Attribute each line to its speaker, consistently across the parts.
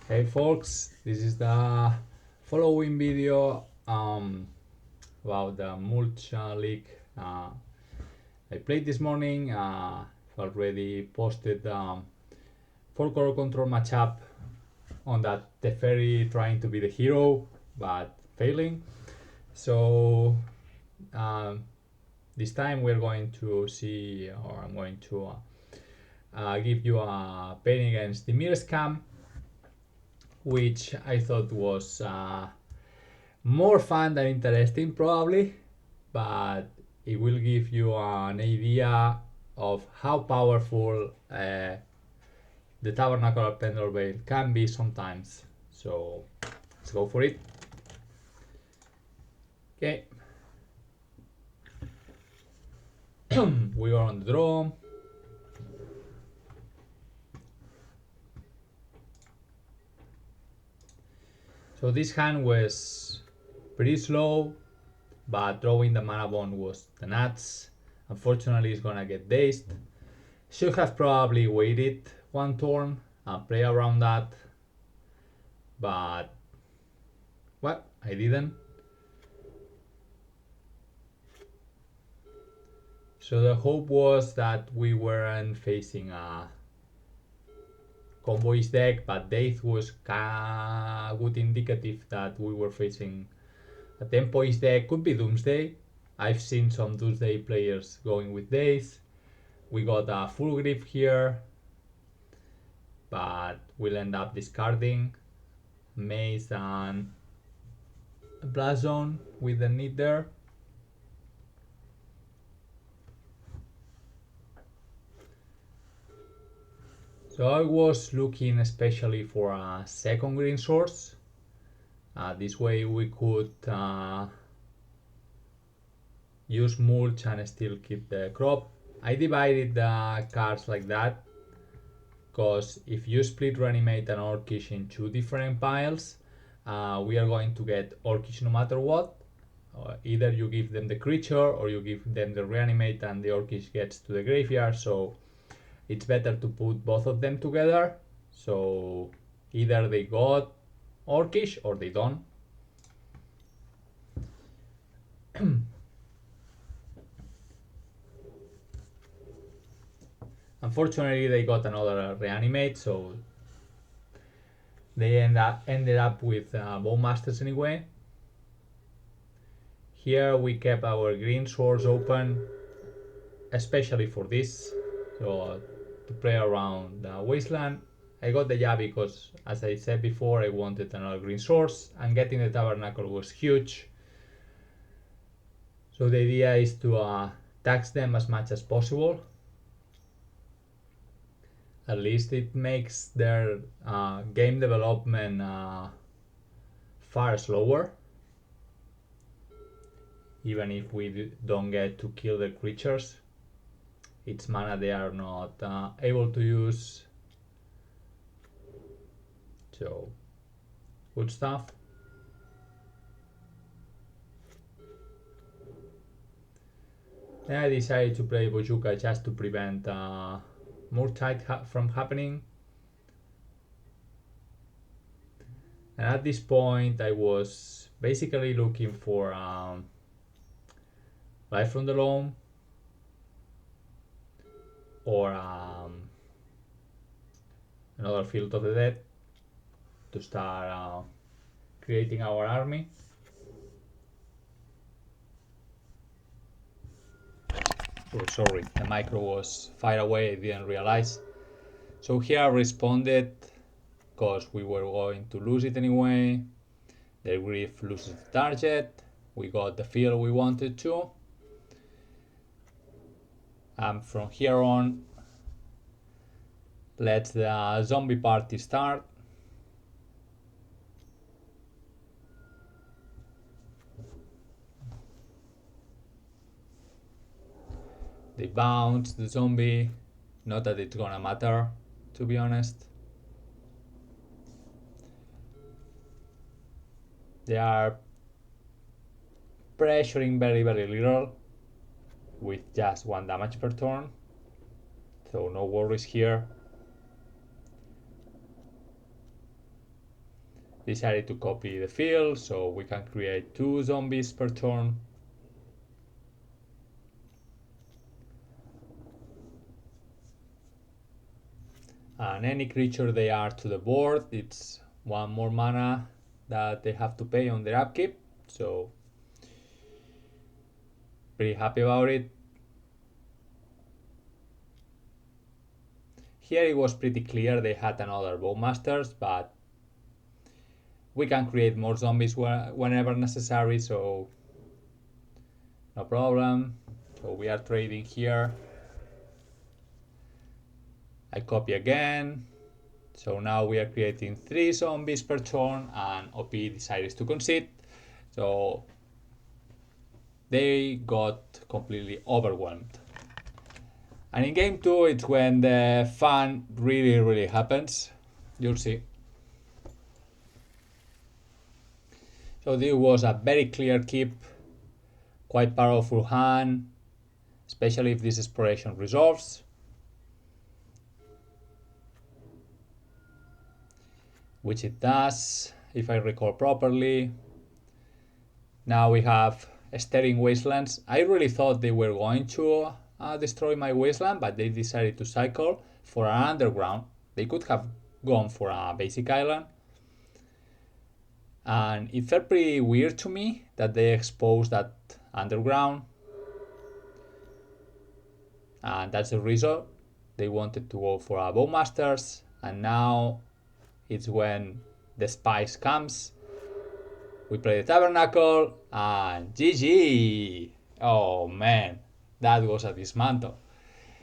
Speaker 1: Hey folks, this is the following video about the mulch league I played this morning. Already posted 4 color control matchup on that Teferi trying to be the hero but failing. So this time we're going to see, or I'm going to give you a pain against Dimir scam, which I thought was more fun than interesting probably, but it will give you an idea of how powerful the Tabernacle or Pendle Veil can be sometimes. So let's go for it. Okay. We are on the draw. So this hand was pretty slow, but drawing the mana bond was the nuts. Unfortunately, it's gonna get dazed. Should have probably waited one turn and play around that, but well, I didn't. So the hope was that we weren't facing a comboist deck, but Death was a good indicative that we were facing a tempoist deck. Could be Doomsday. I've seen some Doomsday players going with Death. We got a full grip here, but we'll end up discarding Maze and Blast Zone with the need there. So I was looking especially for a second green source. This way we could use mulch and still keep the crop. I divided the cards like that because if you split Reanimate and Orcish in 2 different piles, we are going to get Orcish no matter what. Either you give them the creature or you give them the Reanimate and the Orcish gets to the graveyard, so it's better to put both of them together. So either they got Orcish or they don't. Unfortunately, they got another Reanimate, so they ended up with Bone Masters anyway. Here we kept our green swords open, especially for this, so to play around the Wasteland. I got the Yabi because, as I said before, I wanted another green source, and getting the Tabernacle was huge. So the idea is to tax them as much as possible. At least it makes their game development far slower, even if we don't get to kill the creatures. It's mana they are not able to use, so good stuff. Then I decided to play Bojuka just to prevent more tight from happening. And at this point I was basically looking for Life from the Loam or another Field of the Dead to start creating our army. Oh, sorry, the micro was far away, I didn't realize. So here I responded because we were going to lose it anyway. The Grief loses the target. We got the field we wanted to. And from here on, let the zombie party start. They bounce the zombie. Not that it's gonna matter, to be honest. They are pressuring very little with just 1 damage per turn, so no worries here. decided to copy the field so we can create 2 zombies per turn. And any creature they are to the board, it's 1 more mana that they have to pay on their upkeep. So pretty happy about it. Here it was pretty clear they had another Bowmasters, but we can create more zombies whenever necessary, so no problem. So we are trading here. I copy again. So now we are creating 3 zombies per turn, and OP decides to concede. So they got completely overwhelmed. And in game 2, it's when the fun really happens. You'll see. So this was a very clear keep, quite powerful hand, especially if this exploration resolves. Which it does, if I recall properly. Now we have Staring Wastelands. I really thought they were going to destroy my wasteland, but they decided to cycle for an underground. They could have gone for a basic island. And it felt pretty weird to me that they exposed that underground. And that's the reason they wanted to go for a Bowmasters. And now it's when the spice comes. We play the Tabernacle and GG! Oh man, that was a dismantle.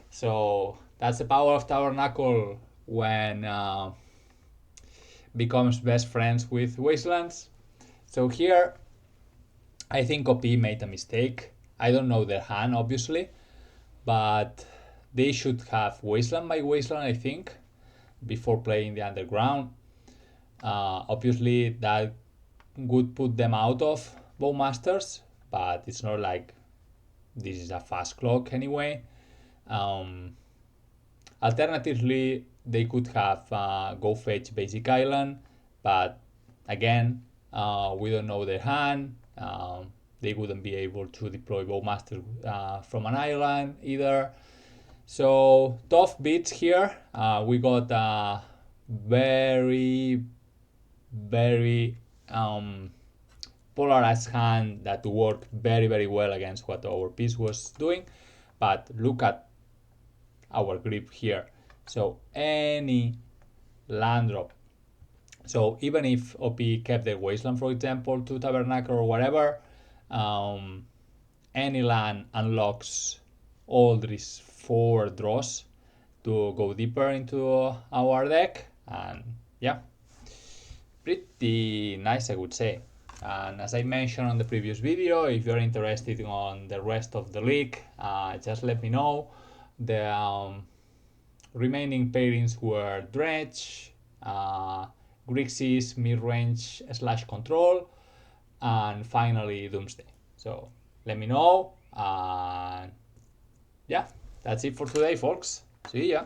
Speaker 1: So that's the power of Tabernacle when becomes best friends with Wastelands. So here, I think OP made a mistake. I don't know their hand, obviously, but they should have Wasteland by Wasteland, I think, before playing the Underground. Obviously, that would put them out of Bowmasters, but it's not like this is a fast clock anyway. Alternatively, they could have go fetch basic island, but again, we don't know their hand. They wouldn't be able to deploy Bowmaster from an island either. So tough beats here. We got a very polarized hand that worked very well against what our piece was doing. But look at our grip here. So any land drop. So even if OP kept the wasteland, for example, to Tabernacle or whatever, any land unlocks all these 4 draws to go deeper into our deck, and yeah, pretty nice, I would say. And as I mentioned on the previous video, if you're interested on the rest of the league, just let me know. The remaining pairings were Dredge, Grixis, Midrange / Control, and finally Doomsday. So let me know, and yeah, that's it for today, folks. See ya.